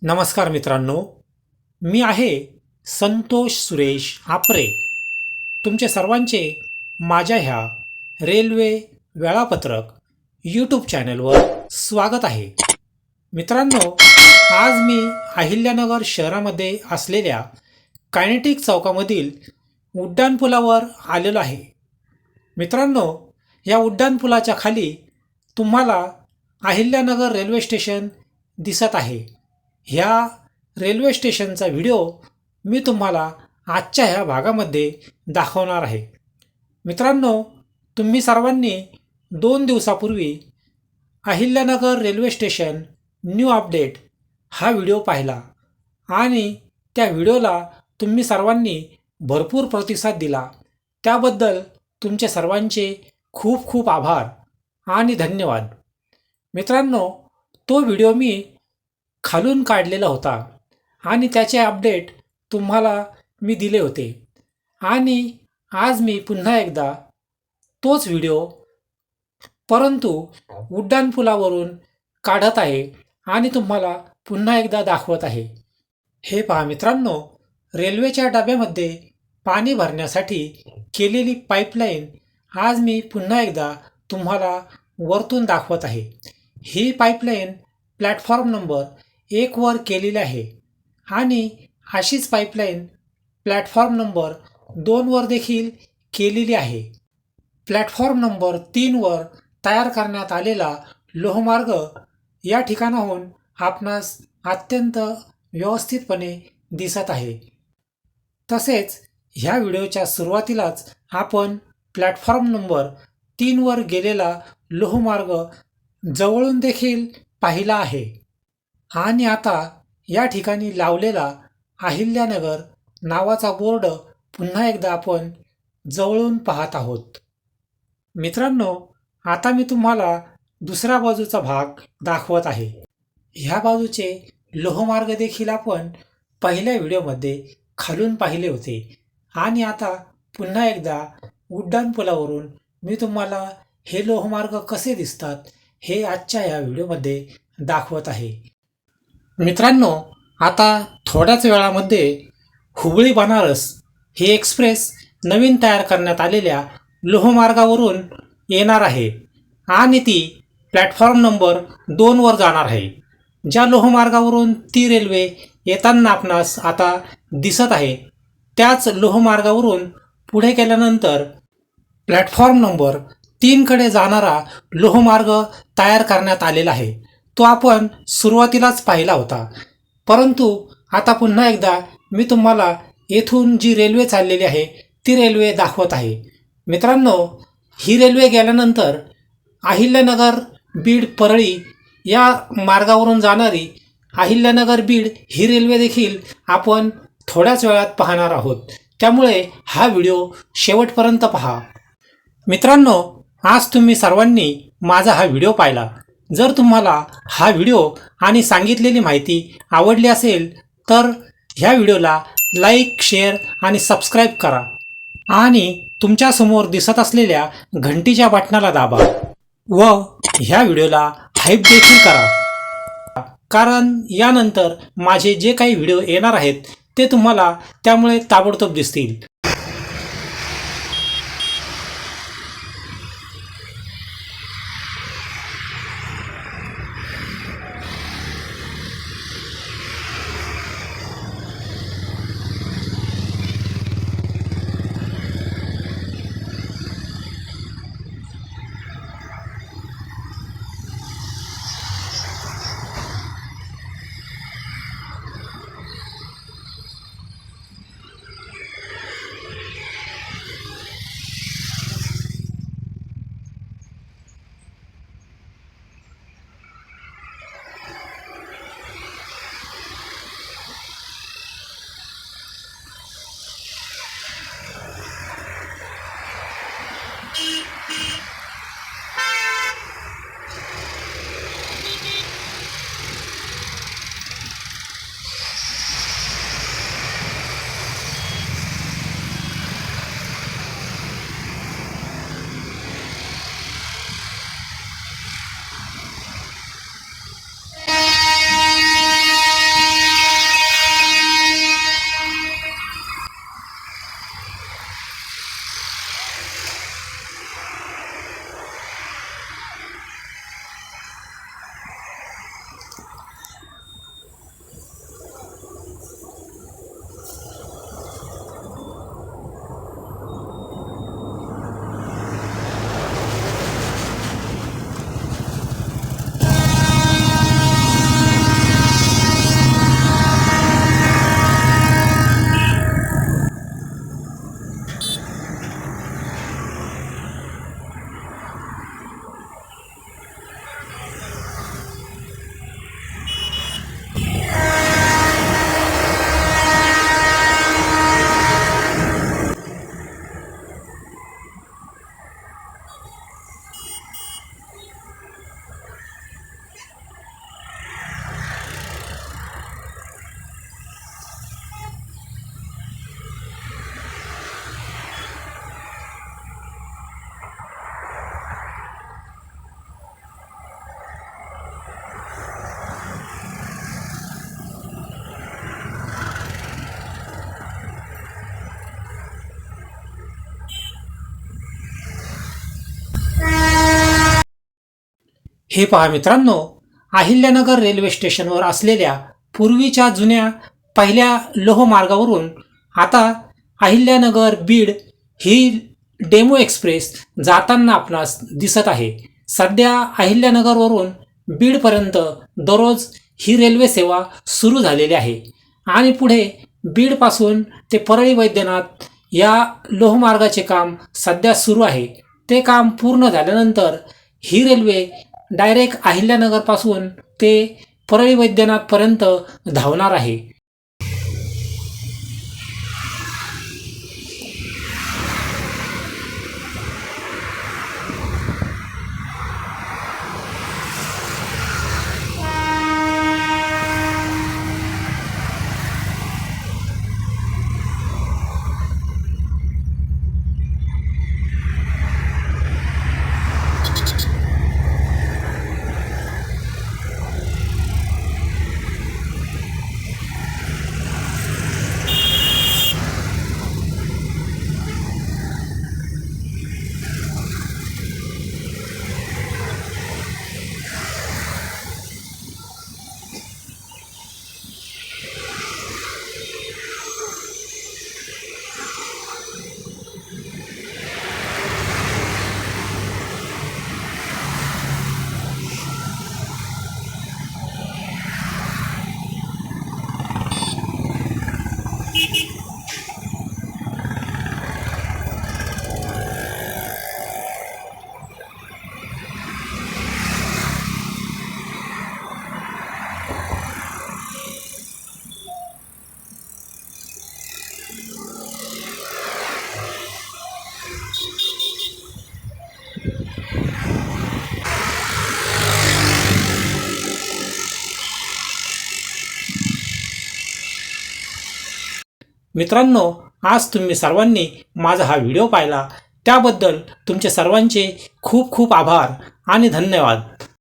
नमस्कार मित्रांनो, मी आहे संतोष सुरेश आपरे. तुमचे सर्वांचे माझ्या ह्या रेल्वे वेळापत्रक यूट्यूब चॅनलवर स्वागत आहे. मित्रांनो, आज मी अहिल्यानगर शहरामध्ये असलेल्या कायनेटिक चौकामधील उड्डाणपुलावर आलेलो आहे. मित्रांनो, या उड्डाणपुलाच्या खाली तुम्हाला अहिल्यानगर रेल्वे स्टेशन दिसत आहे. ह्या रेल्वे स्टेशनचा व्हिडिओ मी तुम्हाला आजच्या ह्या भागामध्ये दाखवणार आहे. मित्रांनो, तुम्ही सर्वांनी 2 दिवसापूर्वी Ahilyanagar railway station new update हा व्हिडिओ पाहिला आणि त्या व्हिडिओला तुम्ही सर्वांनी भरपूर प्रतिसाद दिला. त्याबद्दल तुमचे सर्वांचे खूप खूप आभार आणि धन्यवाद. मित्रांनो, तो व्हिडिओ मी खालून काढलेला होता आणि त्याचे अपडेट तुम्हाला मी दिले होते आणि आज मी पुन्हा एकदा तोच व्हिडिओ परंतु उड्डाणपुलावरून काढत आहे आणि तुम्हाला पुन्हा एकदा दाखवत आहे. हे पहा मित्रांनो, रेल्वेच्या डब्यामध्ये पाणी भरण्यासाठी केलेली पाईपलाईन आज मी पुन्हा एकदा तुम्हाला वरतून दाखवत आहे. ही पाईपलाईन प्लॅटफॉर्म नंबर 1 वर केलेली आहे आणि अशीच पाईपलाईन प्लॅटफॉर्म नंबर 2 वर देखील केलेली आहे. प्लॅटफॉर्म नंबर 3 वर तयार करण्यात आलेला लोहमार्ग या ठिकाणाहून आपणास अत्यंत व्यवस्थितपणे दिसत आहे. तसेच ह्या व्हिडिओच्या सुरुवातीलाच आपण प्लॅटफॉर्म नंबर 3 वर गेलेला लोहमार्ग जवळून देखील पाहिला आहे आणि आता या ठिकाणी लावलेला अहिल्यानगर नावाचा बोर्ड पुन्हा एकदा आपण जवळून पाहत आहोत. मित्रांनो, आता मी तुम्हाला दुसऱ्या बाजूचा भाग दाखवत आहे. ह्या बाजूचे लोहमार्ग देखील आपण पहिल्या व्हिडिओमध्ये खालून पाहिले होते आणि आता पुन्हा एकदा उड्डाणपुलावरून मी तुम्हाला हे लोहमार्ग कसे दिसतात हे आजच्या ह्या व्हिडिओमध्ये दाखवत आहे. मित्रांनो, आता थोड्याच वेळामध्ये हुबळी बनारस ही एक्सप्रेस नवीन तयार करण्यात आलेल्या लोहमार्गावरून येणार आहे आणि ती प्लॅटफॉर्म नंबर 2 वर जाणार आहे. ज्या लोहमार्गावरून ती रेल्वे येताना आपणास आता दिसत आहे त्याच लोहमार्गावरून पुढे गेल्यानंतर प्लॅटफॉर्म नंबर 3 कडे जाणारा लोहमार्ग तयार करण्यात आलेला आहे. तो आपण सुरुवातीलाच पाहिला होता, परंतु आता पुन्हा एकदा मी तुम्हाला येथून जी रेल्वे चाललेली आहे ती रेल्वे दाखवत आहे. मित्रांनो, ही रेल्वे गेल्यानंतर अहिल्यानगर बीड परळी या मार्गावरून जाणारी अहिल्यानगर बीड ही रेल्वे देखील आपण थोड्याच वेळात पाहणार आहोत. त्यामुळे हा व्हिडिओ शेवटपर्यंत पहा. मित्रांनो, आज तुम्ही सर्वांनी माझा हा व्हिडिओ पाहिला. जर तुम्हाला हा व्हिडिओ आणि सांगितलेली माहिती आवडली असेल तर ह्या व्हिडिओला लाईक, शेअर आणि सबस्क्राईब करा आणि तुमच्यासमोर दिसत असलेल्या घंटीच्या बटनाला दाबा व ह्या व्हिडिओला हाईप देखील करा, कारण यानंतर माझे जे काही व्हिडिओ येणार आहेत ते तुम्हाला त्यामुळे ताबडतोब दिसतील. हे पहा मित्रांनो, अहिल्यानगर रेल्वे स्टेशनवर असलेल्या पूर्वीच्या जुन्या पहिल्या लोहमार्गावरून आता अहिल्यानगर बीड ही डेमो एक्सप्रेस जाताना आपणास दिसत आहे. सध्या अहिल्यानगरवरून बीडपर्यंत दररोज ही रेल्वे सेवा सुरू झालेली आहे आणि पुढे बीडपासून ते परळी वैद्यनाथ या लोहमार्गाचे काम सध्या सुरू आहे. ते काम पूर्ण झाल्यानंतर ही रेल्वे डायरेक्ट अहिल्यानगरपासून ते परळी वैद्यनाथपर्यंत धावणार आहे. मित्रांनो, आज तुम्ही सर्वांनी माझा हा व्हिडिओ पाहिला त्याबद्दल तुमचे सर्वांचे खूप खूप आभार आणि धन्यवाद.